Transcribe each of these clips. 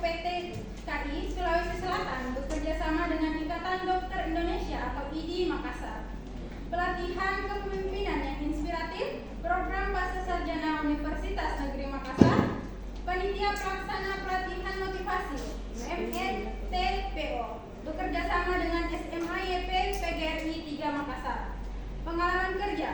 PT KI Sulawesi Selatan bekerja sama dengan Ikatan Dokter Indonesia atau IDI Makassar. Pelatihan kepemimpinan yang inspiratif, program Pasca Sarjana Universitas Negeri Makassar, panitia pelaksana pelatihan motivasi UMNTPO bekerja sama dengan SMA YP PGRI 3 Makassar. Pengalaman kerja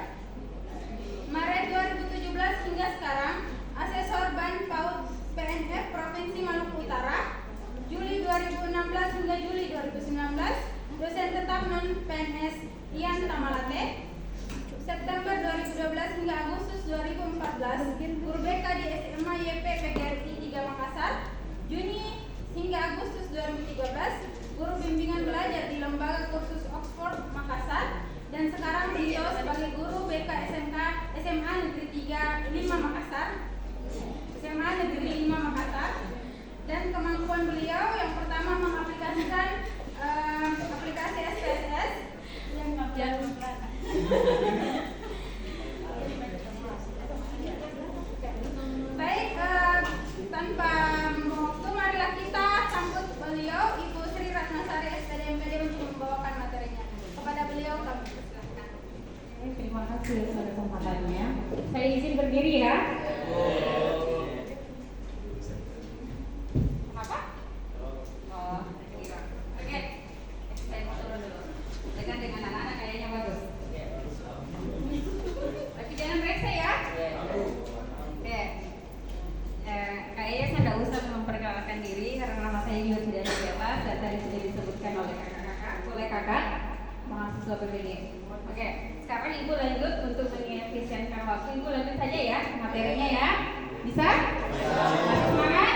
Maret 2017 hingga sekarang Asesor Ban PAUD PNF Provinsi Maluku Utara. Juli 2016 hingga Juli 2019 dosen tetap non PNS Ian Tamalate. September 2012 hingga Agustus 2014 guru BK di SMA YP PGRI 3 Makassar. Juni hingga Agustus 2013 guru bimbingan belajar di Lembaga Kursus Oxford Makassar, dan sekarang beliau sebagai guru BK SMA Negeri 5 Makassar. SMA Negeri 5 Makassar. Dan kemampuan beliau yang pertama mengaplikasikan aplikasi SPSS yang baik, tanpa waktu marilah kita sambut beliau Ibu Sri Ratnasari SPD MPD untuk membawakan materinya. Kepada beliau kami persilahkan. Terima kasih atas kesempatannya. Saya izin berdiri ya. Apa? Oke. Saya mau turun dulu. Dengan anak-anak kayaknya bagus. Tapi jangan reksa ya. Oke. Kayaknya saya tidak usah memperkenalkan diri karena nama saya juga sudah jelas dan tadi sudah disebutkan oleh kakak mahasiswa PPD. Oke, sekarang Ibu lanjut untuk mengefisienkan waktu. Ibu lanjut saja ya materinya ya. Bisa? Masih semangat?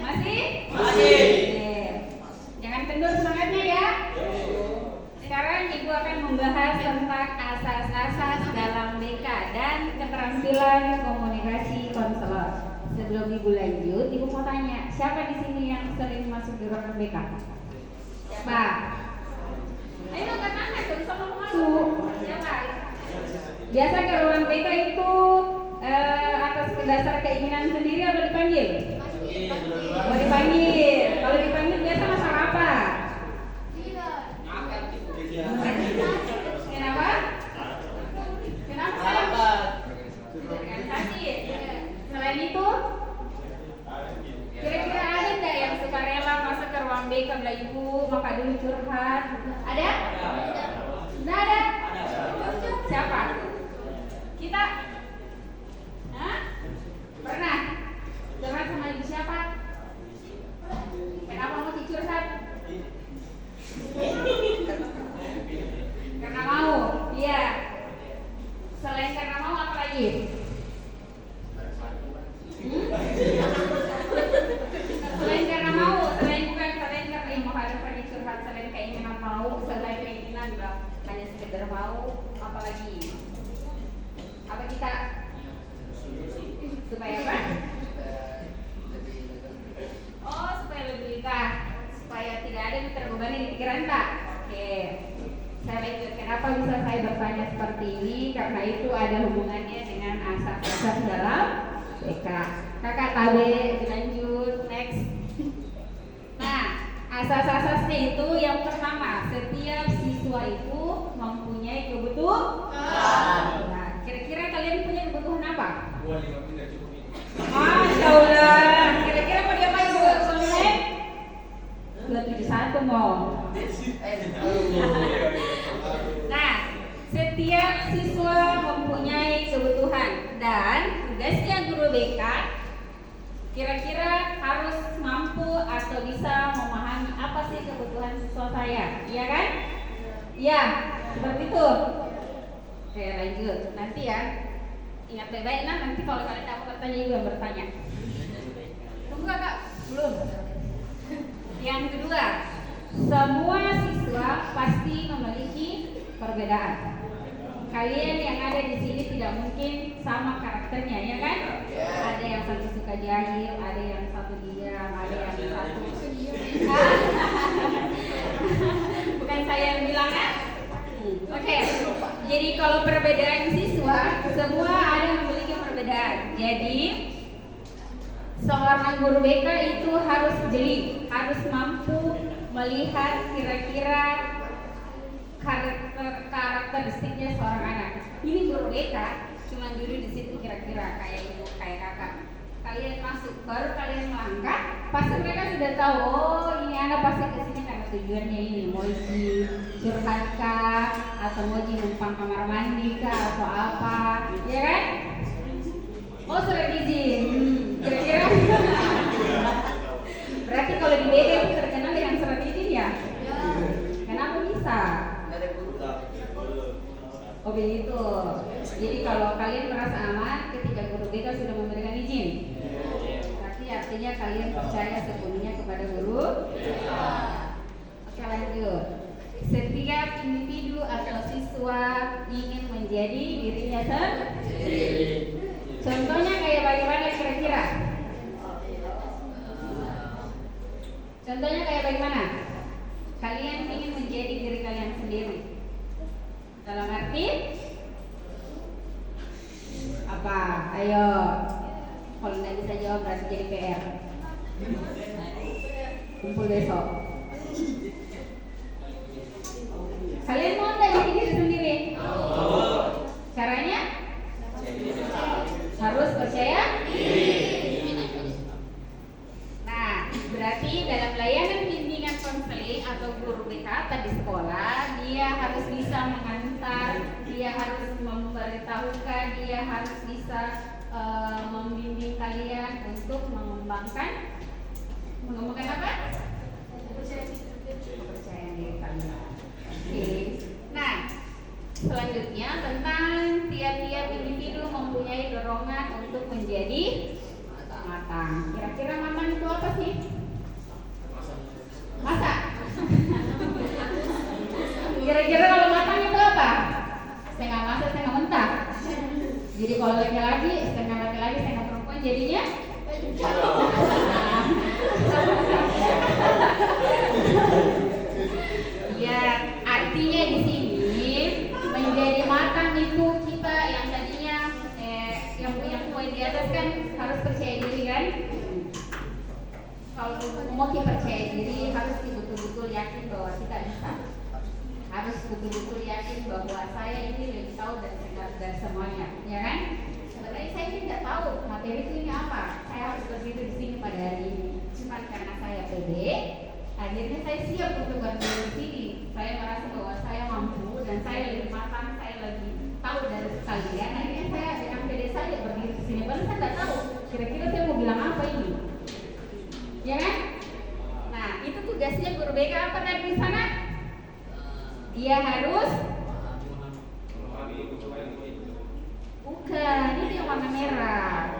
Masih? Masih. Jangan kendur semangatnya ya. Sekarang Ibu akan membahas tentang asas-asas dalam BK dan keterampilan komunikasi konselor. Sebelum Ibu lanjut, Ibu mau tanya, siapa di sini yang sering masuk di ruangan BK? Siapa? Ayo angkat tangan dong sama pengalu. Siapa? Biasa ke ruangan BK itu atas dasar keinginan sendiri atau dipanggil? Oh, dipanggil. Kalau dipanggil biasa masalah apa? Kenapa? Kenapa? Organisasi. Selain itu, kira-kira ada nggak yang suka rela masuk ke ruang BK bilang Ibu maka dulu curhat? Ada? Nggak ada? Siapa? Kita? Hah? Pernah? Curhat sama ibu siapa? Kenapa mau dicurhat? Karena mau? Iya. Selain karena mau apa lagi? Selain karena mau, selain karena mau ada pergi curhat, selain keinginan mau, selain keinginan bilang hanya sekedar mau, apa lagi? Apa kita supaya apa? Oh, supaya lebih lega, supaya tidak ada yang terbebani di pikiran tak? Oke. Saya lanjut. Kenapa bisa saya bertanya seperti ini? Karena itu ada hubungannya dengan asas-asas dalam BK. Kakak Tabe, lanjut, next. Nah, asas-asasnya itu yang pertama, setiap siswa itu mempunyai kebutuhan. Nah, kira-kira kalian punya kebutuhan apa? Masya Allah. Kira-kira mau diapain Bu? 271 mau. Nah, setiap siswa mempunyai kebutuhan dan tugasnya guru BK kira-kira harus mampu atau bisa memahami apa sih kebutuhan siswa saya, iya kan? Iya, seperti itu. Oke, lanjut. Nanti ya, ingat baik-baik nanti kalau kalian dapat bertanya juga bertanya. Tunggu kakak, belum. Yang kedua, semua siswa pasti memiliki perbedaan. Kalian yang ada di sini tidak mungkin sama karakternya, ya kan? Ada yang satu suka jahil, ada yang satu diam, ada yang satu bukan saya yang bilang kan? Oke. Jadi kalau perbedaan siswa, semua ada yang memiliki perbedaan. Jadi Seorang guru BK itu harus jeli, harus mampu melihat kira-kira karakteristiknya seorang anak. Ini guru BK cuma duduk di situ kira-kira kayak ibu, kayak kakak. Kalian masuk, baru kalian melangkah, pasti mereka sudah tahu, oh ini anak pasti kesini karena tujuannya ini, mau isi curhat kah, atau mau numpang kamar mandi kah, atau apa, ya kan? Oh surat izin, kira-kira. Berarti kalau di BK itu terkenal dengan surat izin ya? Kenapa bisa? Oh begitu. Jadi kalau kalian merasa aman ketika guru BK sudah memberikan izin, berarti artinya kalian percaya sepenuhnya kepada guru. Oke lanjut. Setiap individu atau siswa ingin menjadi dirinya sendiri. Contohnya kayak bagaimana kira-kira? Contohnya kayak bagaimana? Kalian ingin menjadi diri kalian sendiri. Dalam arti apa? Ayo. Kalau nggak bisa jawab berarti jadi PR. Kumpul besok. Kalian mau nggak jadi diri sendiri? Caranya? Harus percaya diri. Nah, berarti dalam layanan bimbingan konseling atau guru BK di sekolah, dia harus bisa mengantar, dia harus memberitahukan, dia harus bisa membimbing kalian untuk mengembangkan apa? Kepercayaan diri kalian. Oke. Nah, selanjutnya tentang tiap-tiap individu mempunyai dorongan untuk menjadi matang. Kira-kira matang itu apa sih? Masak. Kira-kira kalau matang itu apa? Setengah masak, setengah mentah. Jadi kalau laki-laki, setengah laki-laki, setengah perempuan jadinya ya, artinya di sini menjadi matang itu kita yang tadinya yang poin di atas kan harus percaya diri kan? Kalau mau kita percaya diri harus betul-betul yakin bahwa kita bisa. Harus betul-betul yakin bahwa saya ini lebih tahu dari semuanya, ya kan? Sebenarnya saya ini tidak tahu materi itu ini apa. Saya harus berdiri di sini pada hari ini. Cuma karena saya pede, akhirnya saya siap untuk berdiri di sini. Saya merasa bahwa saya mampu dan saya lebih matang, saya lebih tahu dari kalian. Akhirnya saya dengan pede saya berdiri di sini. Padahal saya tidak tahu kira-kira saya mau bilang apa ini, ya kan? Nah, itu tugasnya guru BK apa tadi di sana? Dia harus bukan, ini yang warna merah.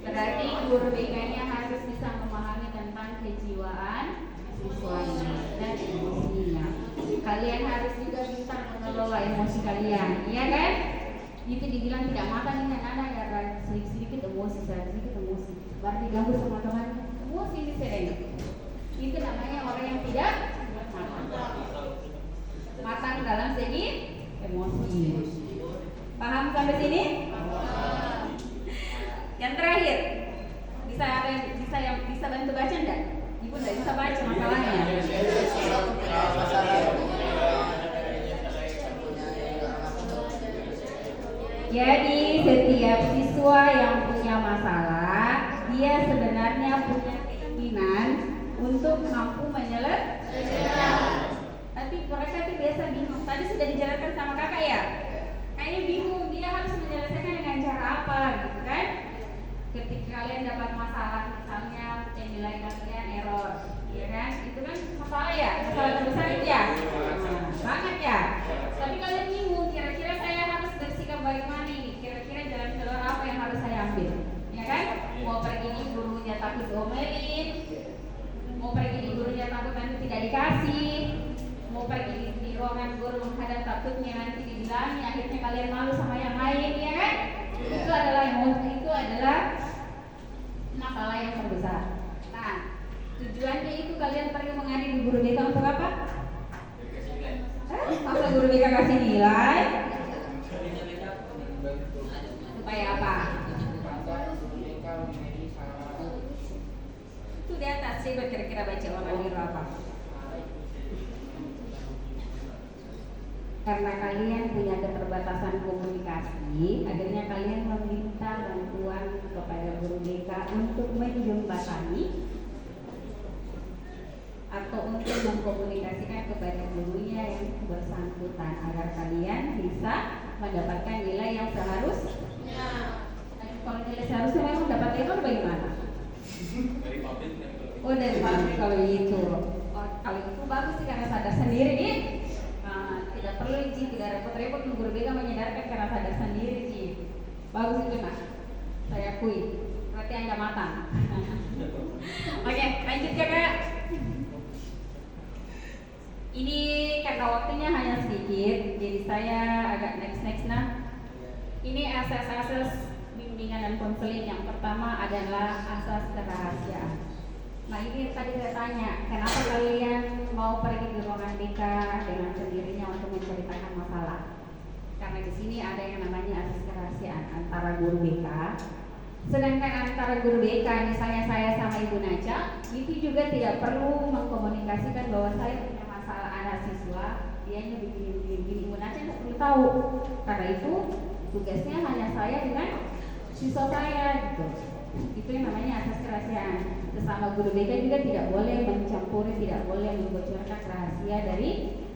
Berarti guru BK-nya harus bisa memahami tentang kejiwaan siswanya dan emosinya. Kalian harus juga bisa mengelola emosi kalian, iya kan? Itu dibilang tidak matang ini anak karena sedikit emosi, sedikit emosi. Baru diganggu sama teman, emosi ini sering. Itu namanya orang yang tidak matang dalam segi emosi. Paham sampai sini? Yang terakhir, bisa bantu baca enggak? Ibu enggak bisa baca masalahnya. Jadi setiap siswa yang punya masalah, dia sebenarnya punya keinginan untuk mampu menyelesaikan. Tapi mereka itu biasa bingung. Tadi sudah dijelaskan sama kakak ya. Kayaknya bingung dia harus menyelesaikan dengan cara apa, gitu kan? Ketika kalian dapat masalah, misalnya nilai kalian error, ya kan? Itu kan masalah ya, masalah terbesar itu ya. Banget ya. Tapi kalian bingung, kira-kira saya harus bersikap bagaimana ini? Kira-kira jalan keluar apa yang harus saya ambil? Ya kan? Mau pergi di gurunya takut diomelin, mau pergi di gurunya takut nanti tidak dikasih, mau pergi di ruangan guru menghadap takutnya nanti dibilangi, akhirnya kalian malu sama yang lain, ya kan? Itu adalah masalah yang terbesar. Nah, tujuannya itu kalian pergi mengaji di guru BK untuk apa? Masa guru BK kasih nilai? Supaya apa? nasib kira-kira baca orang biru apa? Karena kalian punya keterbatasan komunikasi, akhirnya kalian meminta bantuan kepada guru BK untuk menjembatani atau untuk mengkomunikasikan kepada gurunya yang bersangkutan agar kalian bisa mendapatkan nilai yang seharusnya. Kalau nilai seharusnya memang dapat error bagaimana? Oh, dari pabrik kalau itu. Oh, kalau itu bagus sih karena sadar sendiri nih. Tidak perlu Ji, tidak repot-repot guru BK menyadarkan karena sadar sendiri Ji. Bagus itu Nak. Saya akui. Berarti Anda matang. Oke, lanjut Kakak. Ini karena waktunya hanya sedikit, jadi saya agak next nah. Ini asas-asas bimbingan dan konseling. Yang pertama adalah asas kerahasiaan. Nah ini tadi saya tanya, kenapa kalian mau pergi ke ruangan BK dengan sendirinya untuk menceritakan masalah? Karena di sini ada yang namanya asas kerahasiaan antara guru BK. Sedangkan antara guru BK, misalnya saya sama Ibu Naca, itu juga tidak perlu mengkomunikasikan bahwa saya punya masalah anak siswa, dianya begini. Ibu Naca nggak perlu tahu, karena itu tugasnya hanya saya dengan siswa saya gitu. Itu yang namanya asas kerahasiaan. Sesama guru BK juga tidak boleh mencampuri, tidak boleh membocorkan rahasia dari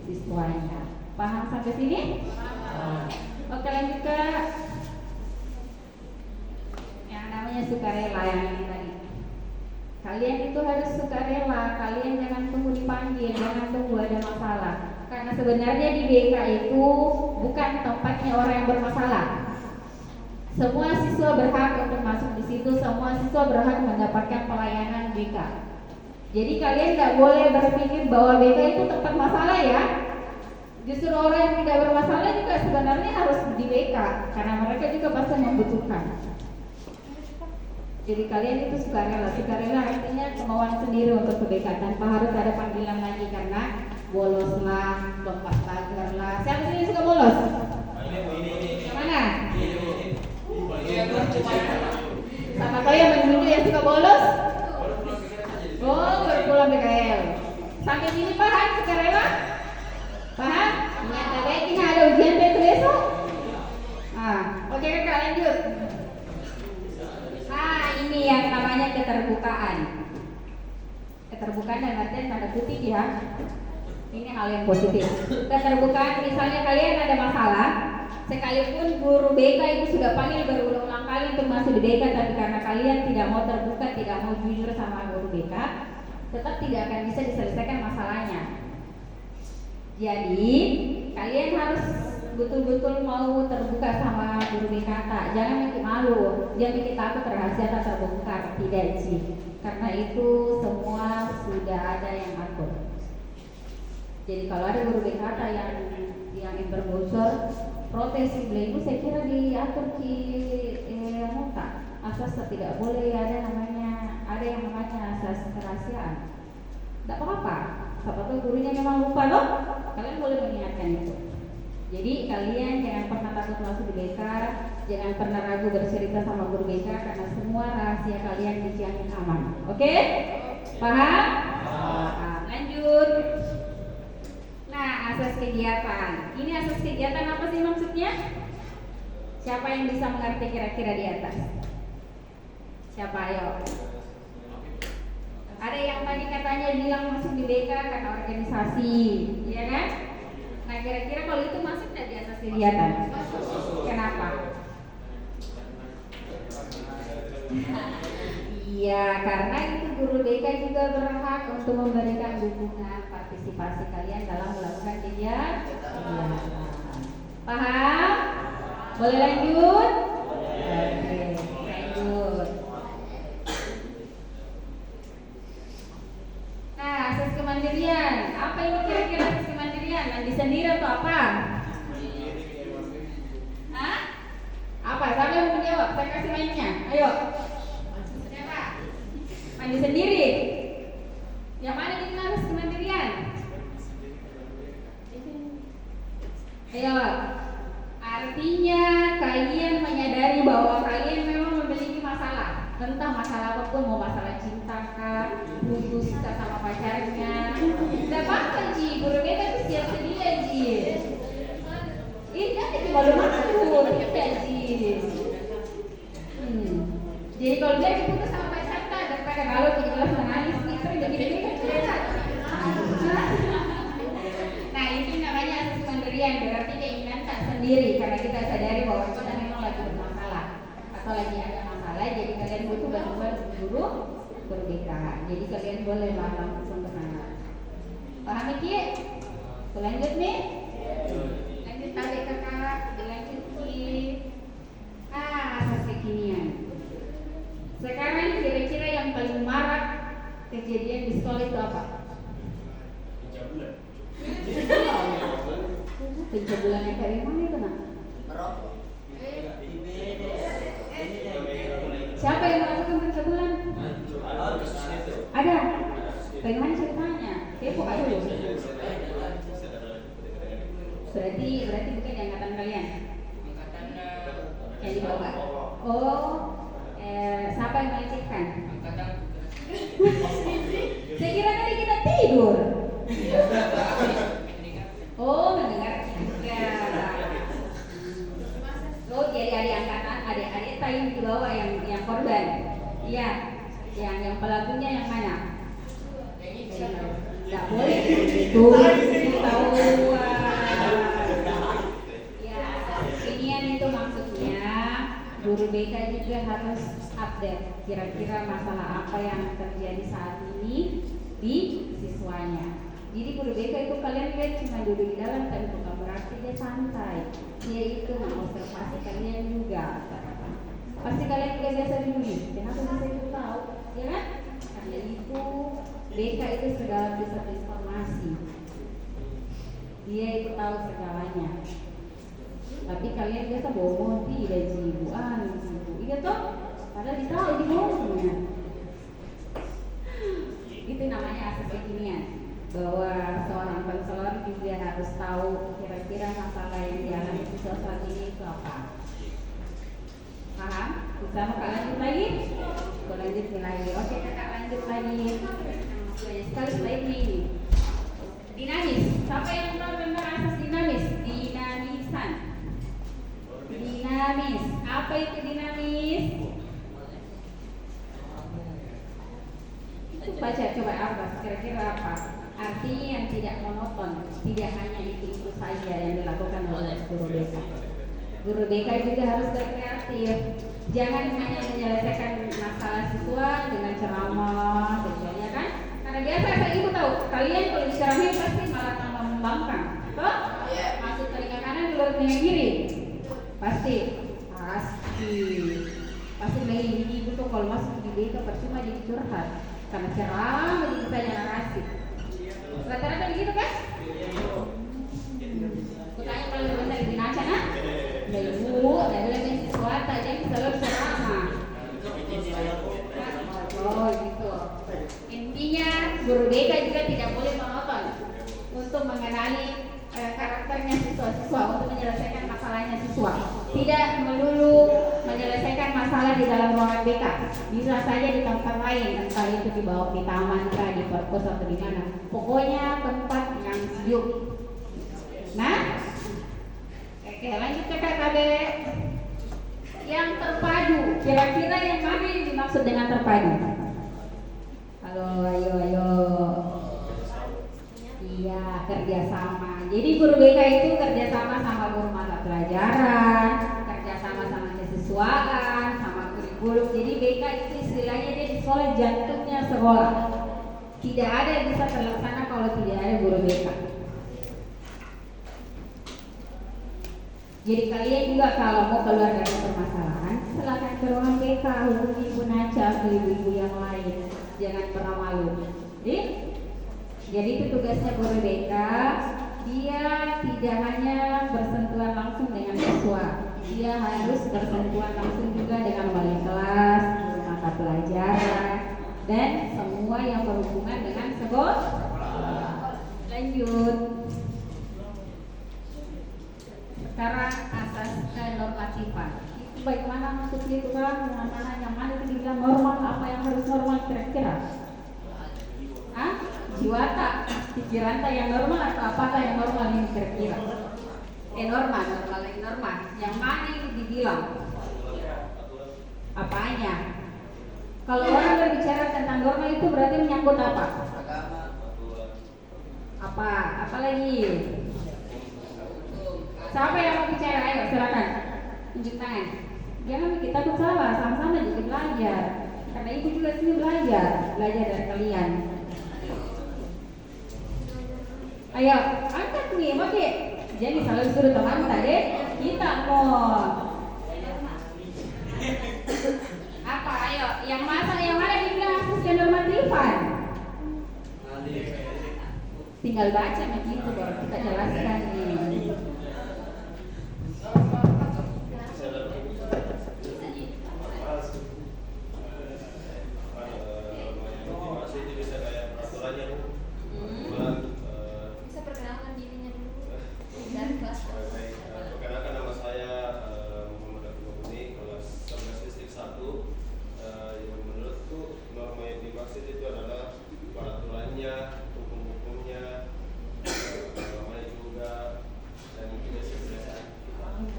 siswanya. Paham sampai sini? Oke, lanjut ke yang namanya sukarela yang ini tadi. Kalian itu harus sukarela, kalian jangan tunggu dipanggil, jangan tunggu ada masalah. Karena sebenarnya di BK itu bukan tempatnya orang yang bermasalah. Semua siswa berhak untuk masuk di situ, semua siswa berhak mendapatkan pelayanan BK. Jadi kalian nggak boleh berpikir bahwa BK itu tempat masalah ya. Justru orang yang tidak bermasalah juga sebenarnya harus di BK, karena mereka juga pasti membutuhkan. Jadi kalian itu sukarela artinya kemauan sendiri untuk ke BK tanpa harus ada panggilan lagi karena bolos lah, lompat pagar lah. Siapa sih yang suka bolos? Yang mana? Sama saya menunjuk yang suka bolos. Oh, berpulang BKL. Sampai sini paham sukarela? Paham? Ingat kayaknya ada ujian besok. Oke Kakak lanjut. Ini yang namanya keterbukaan. Keterbukaan dan artinya tanda kutip ya. Ini hal yang positif. Keterbukaan, misalnya kalian ada masalah, sekalipun guru BK itu sudah panggil berulang-ulang kali untuk masuk di BK, tapi karena kalian tidak mau terbuka, tidak mau jujur sama guru BK, tetap tidak akan bisa diselesaikan masalahnya. Jadi kalian harus betul-betul mau terbuka sama guru BK. Jangan bikin malu, jangan bikin takut rahasia tak terbongkar. Tidak sih, karena itu semua sudah ada yang atur. Jadi kalau ada guru BK yang berbocor, protes ibu saya kira diatur di nota asas tidak boleh ada yang namanya asas kerahasiaan. Tidak apa-apa, siapa tahu gurunya memang lupa loh, kalian boleh mengingatkan itu. Jadi kalian jangan pernah takut masuk di BK, jangan pernah ragu bercerita sama guru BK karena semua rahasia kalian dijamin aman. Oke? Paham? Lanjut. Nah, asas kegiatan. Ini asas kegiatan apa sih maksudnya? Siapa yang bisa mengerti kira-kira di atas? Siapa ayo? Ada yang tadi katanya bilang masuk di BK karena organisasi, ya kan? Nah, kira-kira kalau itu masuk nggak di asas kegiatan? Kenapa? Iya, karena itu guru BK juga berhak untuk memberikan dukungan partisipasi kalian dalam melakukan kegiatan. Paham? Boleh lanjut? Oke, lanjut. Nah, asas kemandirian. Apa ini kira-kira asas kemandirian? Mandi sendiri atau apa? Hah? Apa? Siapa yang mau jawab? Saya kasih mainnya. Ayo. Mandi sendiri. Yang mana ini harus kemandirian? Ayo. Artinya kalian menyadari bahwa kalian memang memiliki masalah, entah masalah apa apapun, mau masalah cinta kah, putus kah sama pacarnya, nggak apa-apa Ji, guru BK itu siap sedia Ji. Ini kan malu-malu kita Ji. Jadi kalau dia diputus sama pacarnya, daripada malu 17 menangis nih, sering jadi kan. Nah ini namanya asas kemandirian, berarti keinginan tak sendiri karena kita sadari bahwa kita memang lagi bermasalah atau lagi ada masalah, jadi kalian butuh bantuan guru BK. Jadi kalian boleh langsung ke sana. Paham Ki? Lanjut nih. Lanjut tarik kakak, dilanjut Ki. Asas kekinian. Sekarang kira-kira yang paling marak kejadian di sekolah itu apa? Pencabulan yang dari mana itu nak? Siapa yang melakukan pencabulan? Ada. Bagaimana ceritanya? Kepo aja dulu. Berarti bukan di angkatan kalian? Yang di bawah. Oh, siapa yang melecehkan? Saya kira tadi kita tidur. Oh, mendengar juga. Oh, jadi adik-adik saya di bawah yang korban. Iya. Yang pelakunya yang mana? Tidak boleh tuh ketahuan. Ya, kekinian itu maksudnya guru BK juga harus update kira-kira masalah apa yang terjadi saat ini di siswanya. Jadi guru BK itu kalian lihat cuma duduk di dalam tapi bukan berarti dia santai. Dia itu mengobservasi kalian juga. Pasti kalian juga biasa dulu. Kenapa bisa itu tahu? Ya kan? Karena itu BK itu segala pusat informasi. Dia itu tahu segalanya. Tapi kalian biasa bohong tidak jibuan gitu. Iya toh? Padahal ditahu di bohongnya. Itu namanya asas kekinian. Bahwa seorang konselor juga harus tahu kira-kira masalah yang dialami siswa saat ini itu apa. Paham? Bisa mau lanjut lagi? Kita lanjut lagi. Oke kakak lanjut lagi. Banyak sekali slide ini. Dinamis. Siapa yang tahu tentang asas dinamis? Dinamisan. Dinamis. Apa itu dinamis? Baca coba apa? Kira-kira apa? Artinya yang tidak monoton, tidak hanya itu saja yang dilakukan oleh guru BK. Guru BK juga harus berkreatif. Jangan hanya menyelesaikan masalah siswa dengan ceramah, ya kan? Karena biasa saya ibu tahu, kalian kalau diceramahin pasti malah tambah membangkang, toh? Masuk telinga kanan, keluar telinga kiri, pasti lagi ibu tuh kalau masuk di BK percuma jadi curhat, karena ceramah jadi banyak narasi. Rata-rata begitu kan? Kutanya kalau benar di Naca nak? Nah ibu, ada lagi sesuatu aja yang selalu ceramah. Oh gitu. Intinya guru BK juga tidak boleh monoton untuk mengenali karakternya siswa-siswa untuk menyelesaikan masalahnya siswa. Tidak melulu menyelesaikan masalah di dalam ruangan BK. Bisa saja di tempat lain, entah itu di bawah di taman kah, di perpus atau di mana. Pokoknya tempat yang sejuk. Nah, oke lanjut ke KKB. Yang terpadu, kira-kira yang mana yang dimaksud dengan terpadu? Halo, ayo. Iya, kerjasama. Jadi guru BK itu kerjasama sama guru mata pelajaran, kerjasama sama kesiswaan, sama kurikulum. Jadi BK itu istilahnya dia di sekolah jantungnya sekolah. Tidak ada yang bisa terlaksana kalau tidak ada guru BK. Jadi kalian juga kalau mau keluar dari permasalahan, silakan ke ruang BK, hubungi Ibu Naca atau ibu-ibu yang lain. Jangan pernah malu. Jadi itu tugasnya guru BK. Dia tidak hanya bersentuhan langsung dengan siswa, dia harus bersentuhan langsung juga dengan wali kelas, guru mata pelajaran, dan semua yang berhubungan dengan sekolah. Lanjut. Sekarang asas kenormatifan. Itu bagaimana maksudnya itu kan? Yang mana itu dibilang normal, apa yang harus normal kira-kira? Hah? Jiwa tak? Pikiran tak yang normal atau apakah yang normal ini kira-kira? Normal yang normal. Yang mana yang dibilang? Apanya? Kalau orang berbicara tentang normal itu berarti menyangkut apa? Apa lagi? Siapa yang mau bicara? Ayo silakan. Tunjuk tangan. Jangan kita takut salah, sama-sama juga belajar. Karena ibu juga sini belajar dari kalian. Ayo, angkat nih, oke. Jadi selalu suruh teman tadi kita mau apa? Ayo, yang mana dibilang asas kenormatifan? Tinggal baca begitu baru kita jelaskan nih. Perkenalkan nama saya Muhammad Abdul Mughni, kelas 11 distrik 1. Yang menurutku norma yang dimaksud itu adalah peraturannya, hukum-hukumnya, namanya juga, dan kebiasaan-kebiasaan.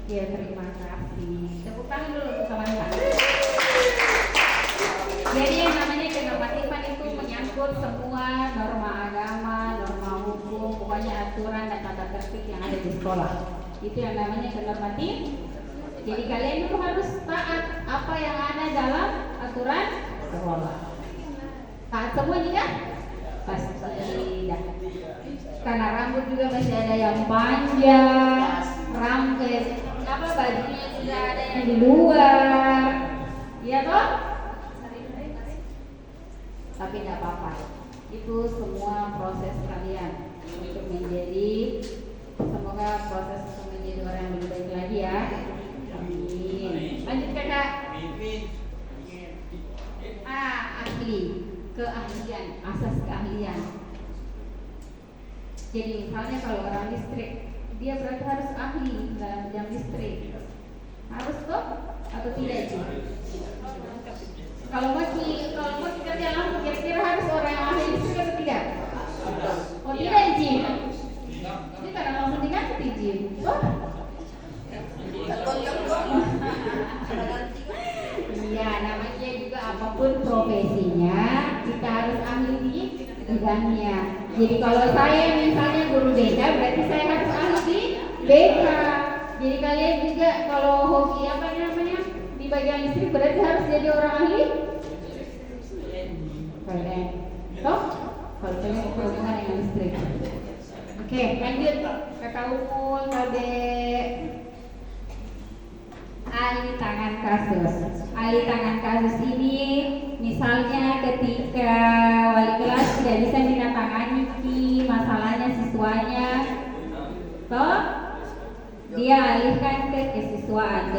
Ya, terima kasih. Tepuk tangan dulu untuk kawan-kawan. Jadi yang namanya kenormatifan itu menyangkut semua norma agama, norma hukum, pokoknya aturan dan tata tertib yang ada di sekolah. Itu yang namanya kenormatif. Jadi kalian itu harus taat apa yang ada dalam aturan sekolah. Taat semua juga? Pasti tidak. Karena rambut juga masih ada yang panjang, rambut bajunya juga ada yang di luar, iya toh? Tapi tidak apa-apa. Itu semua proses kalian untuk menjadi, semoga proses untuk menjadi orang yang lebih baik lagi ya. Amin. Lanjut kakak. Ahli, keahlian, asas keahlian. Jadi misalnya kalau orang listrik, dia berarti harus ahli dalam bidang listrik. Harus toh atau tidak sih? Kalau mau kerja lampu, kira-kira harus orang yang ahli listrik atau tidak? Oh tidak izin. Ini karena langsung diganti izin. Oh? Iya, namanya juga apapun profesinya, kita harus ahli di bidangnya. Jadi kalau saya misalnya guru BK, berarti saya harus ahli di BK. Jadi kalian juga kalau hobi apa namanya di bagian listrik, berarti harus jadi orang ahli. Kalian, toh? Kalau kalian berhubungan dengan listrik. Oke, lanjut kakak Umul, Kadek. Ahli tangan kasus. Ahli tangan kasus ini misalnya ketika wali kelas tidak bisa menandatangani masalahnya siswanya, toh dia alihkan ke kesiswaan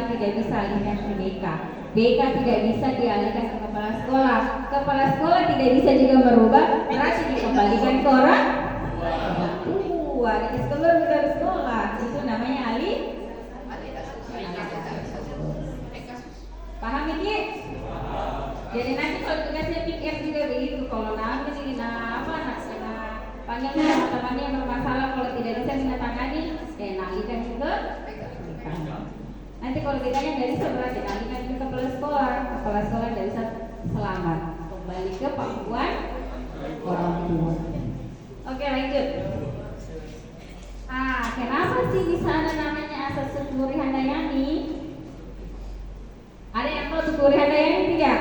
tidak bisa alihkan ke BK. BK tidak bisa dialihkan ke kepala sekolah. Kepala sekolah tidak bisa juga merubah, berarti dikembalikan ke orang tua. Di sekolah itu namanya ahli. Paham ini? Jadi nanti kalau tugasnya pikir juga begitu. Kalau nanti panggilnya teman-temannya yang bermasalah, kalau tidak bisa menandatangani, alihkan juga. Nanti kalau bedanya nggak bisa, berarti alihkan ke kepala sekolah. Kepala sekolah tidak bisa selamat, kembali ke pangkuan orang tua. Oke, lanjut. Kenapa sih di sana namanya asas Tuturi Handayani? Ada yang tahu Tuturi Handayani tidak?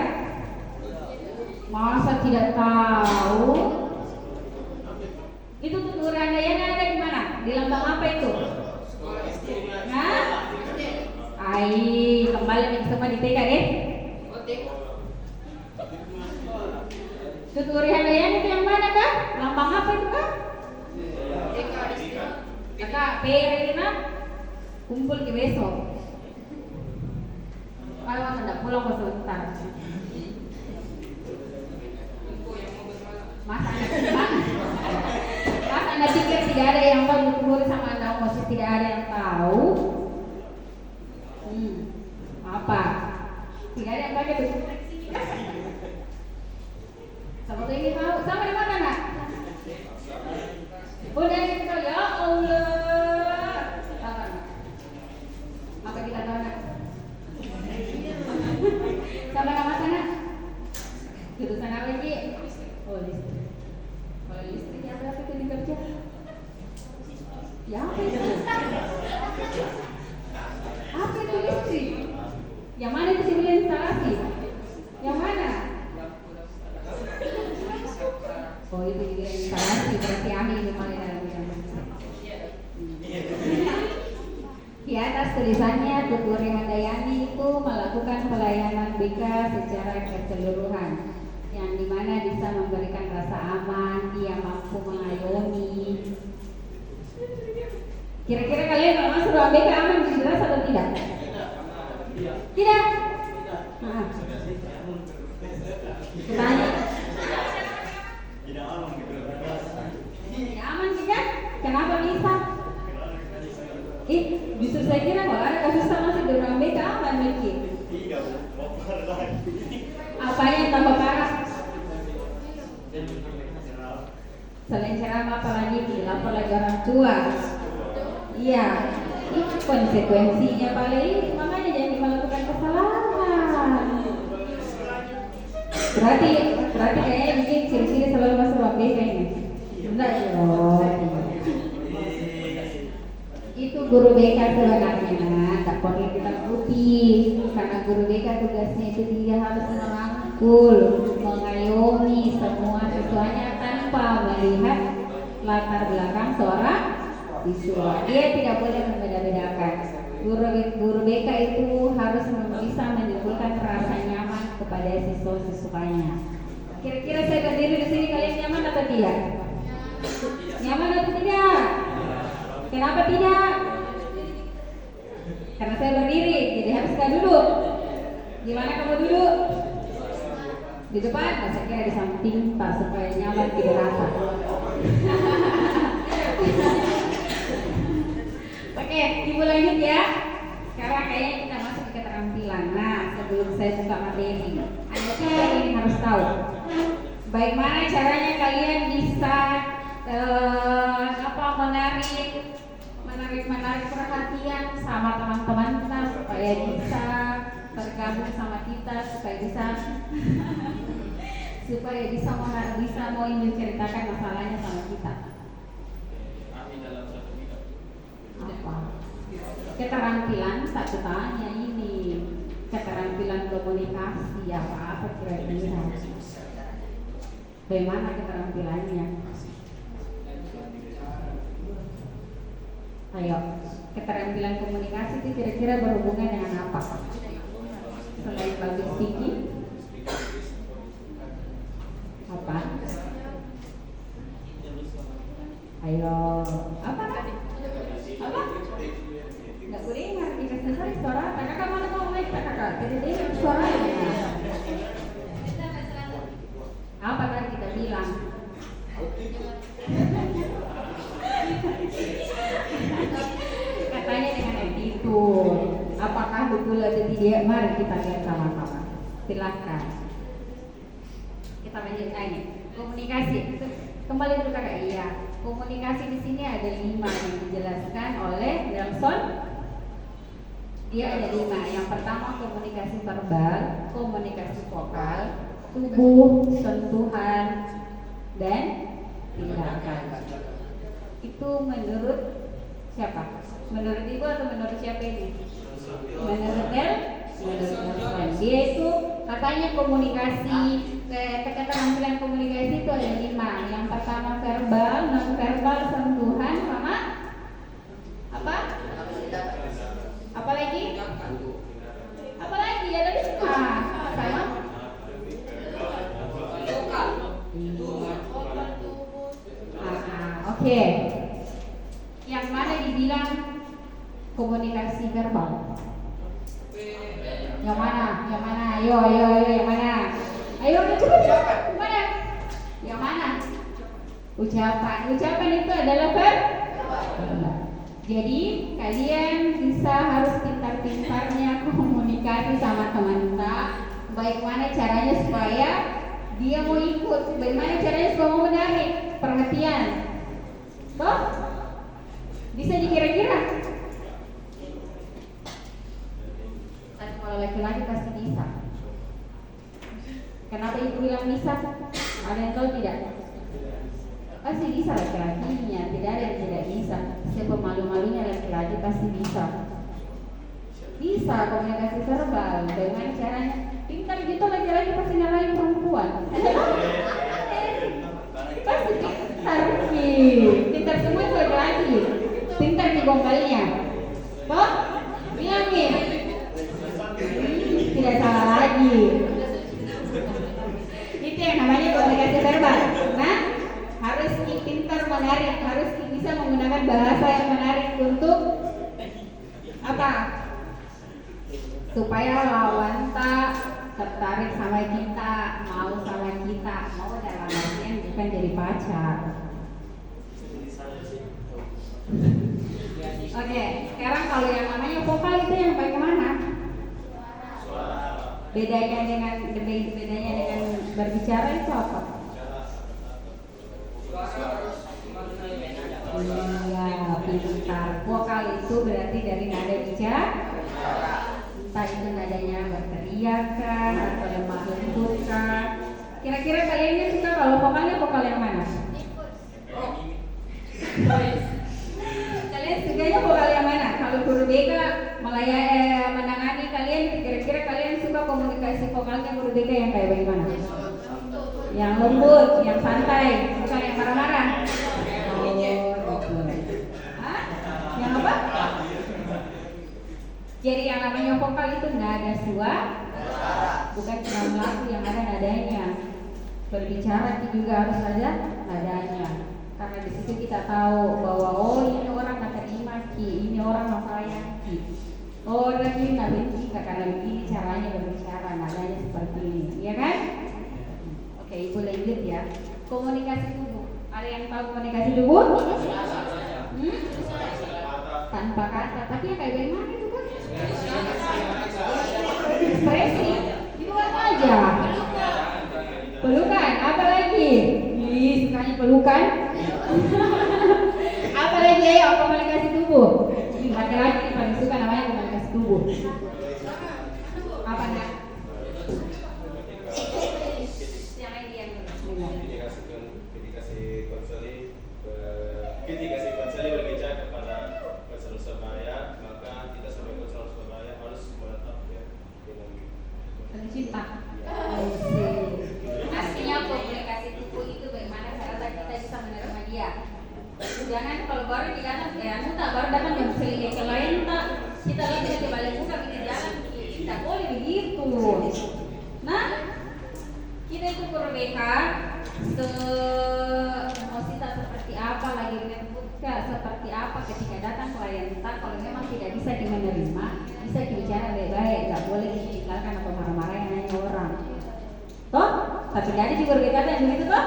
Masa tidak tahu? Itu Tuturi Handayani ada di mana? Di lambang apa itu? Nah, kembali semua di TK deh. Tuturi Handayani itu yang mana kah? Lambang apa itu kah? Kakak, Perina kumpul ke besok. Kalau hendak pulang ke sebentar. Masa anda pikir tidak ada yang tahu Tuturi sama anda masih tidak ada yang tahu? Apa? Tidak ada yang mereka tuh? Sama tuh ini tahu. Sama di mana nak? Udah kita tahu ya Allah. Apa? Apa kita tahu nak? Sama nama sana? Jurusan apa lagi? Oh listrik. Kalau listrik ya berapa itu di kerja? Ya apa itu? Apa itu listrik? Yang mana itu civil instalasi? Yang mana? Oh itu juga instalasi, berarti ahli ini paling dalam bidang listrik. Di atas tulisannya Tuturi Handayani itu melakukan pelayanan BK secara keseluruhan, yang dimana bisa memberikan rasa aman, dia mampu mengayomi. Kira-kira kalian kalau masuk ruang BK aman, jelas atau tidak? Tidak. Nah. Tanya. Tidak aman sih kan? Kenapa bisa? Justru saya kira kalau ada kasus sama sih di ruang BK aman mikir. Apa yang tambah parah? Selain ceramah apalagi dilapor lagi orang tua. Iya, itu konsekuensinya paling makanya jangan melakukan kesalahan. Berarti kayaknya bikin ciri-ciri selalu masuk ruang BK ini. Enggak dong. Itu guru BK sebenarnya tak perlu kita putih, karena guru BK tugasnya itu dia harus merangkul, mengayomi semua siswanya tanpa melihat latar belakang seorang siswa. Dia tidak boleh membeda-bedakan. Guru BK itu harus bisa menimbulkan rasa nyaman kepada siswa-siswanya. Kira-kira saya berdiri di sini kalian nyaman atau tidak? Nyaman atau tidak? Kenapa tidak? Karena saya berdiri, jadi harus saya duduk. Di mana kamu duduk? Di depan? Saya kira di samping, tak supaya nyaman tidak rasa. Oke, ibu lanjut ya. Sekarang kayaknya kita masuk ke keterampilan. Nah, sebelum saya buka materi, Anda ini harus tahu bagaimana caranya kalian bisa menarik perhatian sama teman-teman kita supaya bisa bergabung sama kita, supaya bisa mau menceritakan masalahnya sama kita. Apa? Keterampilan satu tanya ini, keterampilan komunikasi apa kira-kira? Bagaimana keterampilannya? Ayo, keterampilan komunikasi itu kira-kira berhubungan dengan apa? Selain public speaking, apa? Ayo, apa? Nggak boleh dengar dikasih suara. Kakak mana mau main kakak? Jadi suaranya. Apa tadi kita bilang? Katanya dengan attitude. Apakah betul atau tidak? Mari kita lihat sama-sama. Silakan. Kita lanjutkan. Komunikasi. Kembali dulu kakak. Iya. Komunikasi di sini ada 5 yang dijelaskan oleh Nelson. Dia ada 5. Yang pertama komunikasi verbal, komunikasi vokal, tubuh, sentuhan, dan tindakan. Itu menurut siapa? Menurut ibu atau menurut siapa ini? Menurut Nelson. Dia itu katanya komunikasi, keterampilan komunikasi itu ada 5. Yang pertama verbal, non verbal, sentuhan, sama apa? Apa lagi? Apa lagi? Ada 5. Sama? Oke. Yang mana dibilang komunikasi verbal? Yang mana? Ayo, yang mana? Ayo, cepat. Mana? Yang mana? Ucapan itu adalah verbal. Jadi kalian harus pintar-pintarnya komunikasi sama teman kita, bagaimana caranya supaya dia mau ikut, bagaimana caranya supaya mau menarik perhatian. Toh? Bisa dikira-kira? Kalau laki-laki pasti bisa. Kenapa ibu bilang bisa? Ada yang tahu tidak? Pasti bisa laki-lakinya, tidak ada yang tidak bisa. Sepemalu-malunya laki-laki pasti bisa. Bisa komunikasi verbal. Bagaimana caranya? Pintar gitu laki-laki pasti ngalahin perempuan. Pasti pintar nih. Pintar semua itu laki-laki. Pintar di gombalnya. Toh? Bilang nih. Tidak salah lagi. Itu yang namanya komunikasi verbal. Nah, harus pintar menarik, harus bisa menggunakan bahasa yang menarik untuk apa? Supaya lawan tak tertarik sama kita, mau sama kita, mau dalam artian bukan jadi pacar. Oke, sekarang kalau yang namanya vokal itu yang bagaimana? Bedanya dengan berbicara itu apa? Iya, pintar. Vokal itu berarti dari nada bicara. Entah itu nadanya berteriak kan, atau lemah lembut kan. Kira-kira kalian suka kalau vokalnya vokal yang mana? Kalian sukanya vokal yang mana? Kalau guru BK menangani kalian, kira-kira kalian suka komunikasi vokalnya guru BK yang kayak bagaimana? Yang lembut, yang santai, bukan yang marah-marah. Oh, gitu. Hah? Yang apa? Jadi yang namanya vokal itu nada suara, bukan cuma lagu yang ada nadanya. Berbicara itu juga harus ada nadanya. Karena di situ kita tahu bahwa oh ini orang nak terima ki, ini orang nak sayang ki, orang ini nak benci karena begini caranya berbicara, nadanya seperti ini, ya kan? Oke, ibu lanjut ya. Komunikasi tubuh. Ada yang tahu komunikasi tubuh? Tanpa kata, tapi ya kayak bagaimana itu kan? Ekspresi, itu apa aja? Pelukan, apa lagi? Ih, sukanya pelukan. Apa lagi ayo komunikasi tubuh? Laki-laki paling suka namanya komunikasi tubuh. Apa enggak? Ketika si konseling berbicara kepada konselor sebaya, maka kita sebagai konselor sebaya harus menetap ya dengan Saling cinta. Artinya komunikasi tubuh itu bagaimana cara kita bisa menerima dia. Jangan kalau baru di kanan tak baru datang jam seling ke lain tak kita lihat di balik muka kita jalan tidak boleh begitu. Nah kita itu berbeda emosi tak seperti apa lagi menyebutkan seperti apa ketika datang klien tak kalau memang tidak bisa menerima bisa bicara baik-baik nggak boleh ditinggalkan atau marah-marah yang nanya orang. Toh tapi jadi juga berkata begitu toh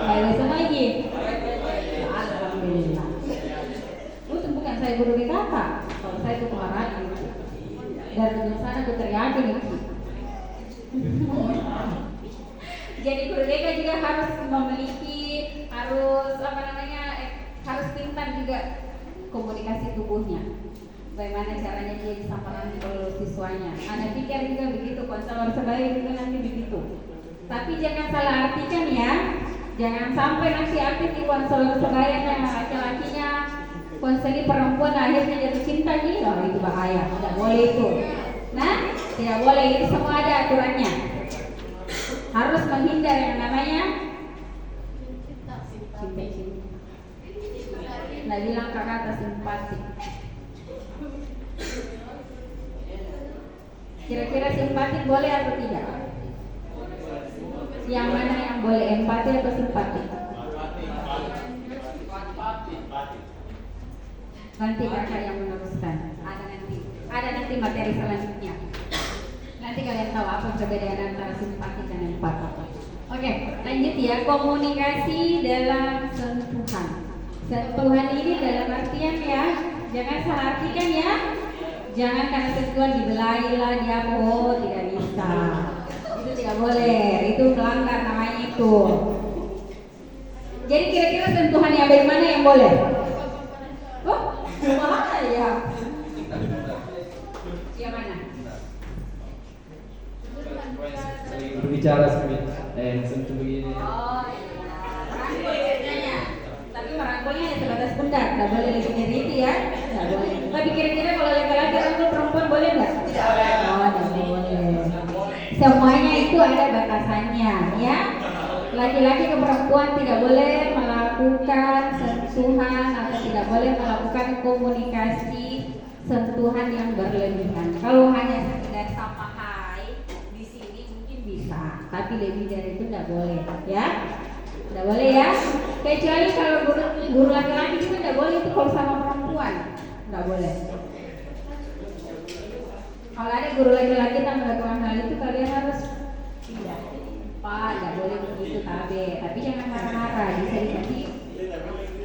baik semua lagi. Alhamdulillah. Itu bukan saya guru berkata, kalau saya itu marah dari ujung sana itu teriak nih. Jadi guru BK juga harus memiliki harus harus pintar juga komunikasi tubuhnya. Bagaimana caranya dia bisa merangkul siswanya. Anak pikir juga begitu, konselor sebaya juga nanti begitu. Tapi jangan salah artikan ya. Jangan sampai nanti arti di konselor sebayanya laki-lakinya konseling perempuan akhirnya jatuh cinta gitu, itu bahaya. Tidak boleh itu. Nah, tidak boleh itu semua ada aturannya. Harus menghindar yang namanya cinta. Nah, bilang kata simpati. Kira-kira simpati boleh atau tidak? Yang mana yang boleh, empati atau simpati? Nanti kakak yang meneruskan. Ada nanti materi selanjutnya. Nanti kalian tahu apa perbedaan antara simpati dan empati. Oke, lanjut ya. Komunikasi dalam sentuhan. Sentuhan ini dalam artian ya, jangan salah artikan ya. Jangan karena sentuhan dibelai lah dia tidak bisa. boleh. Itu melanggar namanya itu. Jadi kira-kira sentuhan yang bagaimana yang boleh? Oh, mana ya? Yang mana? Lagi berbicara sambil sentuh begini. Oh iya, merangkul biasanya. Tapi merangkulnya hanya sebatas pundak, nggak boleh lebih dari itu ya, nggak boleh. Tapi kira-kira kalau laki-laki rangkul perempuan boleh nggak? Oh, nggak boleh. Semuanya itu ada batasannya, ya. Laki-laki ke perempuan tidak boleh melakukan sentuhan atau tidak boleh melakukan komunikasi sentuhan yang berlebihan. Kalau hanya sekedar sapa hai di sini mungkin bisa, tapi lebih dari itu tidak boleh, ya. Tidak boleh ya. Kecuali kalau guru laki-laki itu tidak boleh itu kalau sama perempuan, tidak boleh. Kalau ada guru laki-laki yang melakukan hal itu kalian harus tidak. Pak, tidak boleh begitu tapi jangan marah-marah, bisa dikasih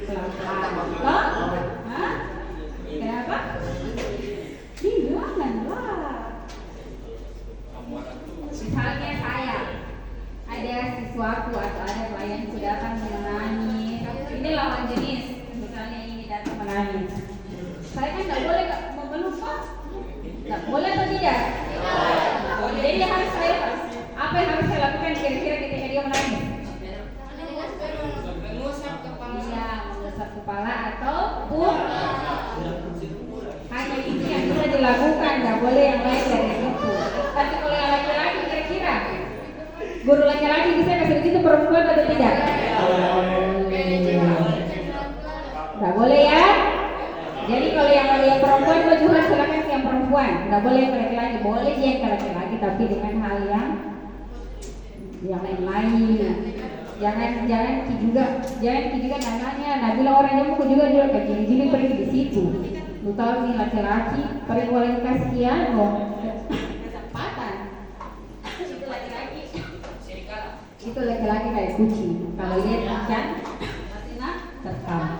pelan-pelan. Toh? Hah? Kenapa? Janganlah. Misalnya saya ada sesuatu atau ada klien yang datang menangis, ini lawan jenis, misalnya ini datang menangis, saya kan tidak boleh memeluk, tidak boleh atau tidak? Jadi harus saya apa yang harus saya lakukan kira-kira ketika dia menangis? Mengusap kepala. Iya, mengusap kepala ataupun hanya itu yang bisa dilakukan, nggak boleh yang lain dari itu. Tapi kalau yang laki-laki kira-kira guru laki-laki bisa kasih begitu perempuan atau tidak? Nggak boleh ya. Jadi kalau yang perempuan bajuan silakan yang perempuan, nggak boleh yang laki-laki. Boleh dia yang laki-laki tapi dengan hal yang lain-lain. Jangan ki juga namanya. Nah bilang orang jamu juga jadi pergi di situ. Lu tahu nih laki-laki paling boleh kasihan dong. Kesempatan. Itu laki-laki kayak kucing. Kalau lihat ikan, masih nak tetap.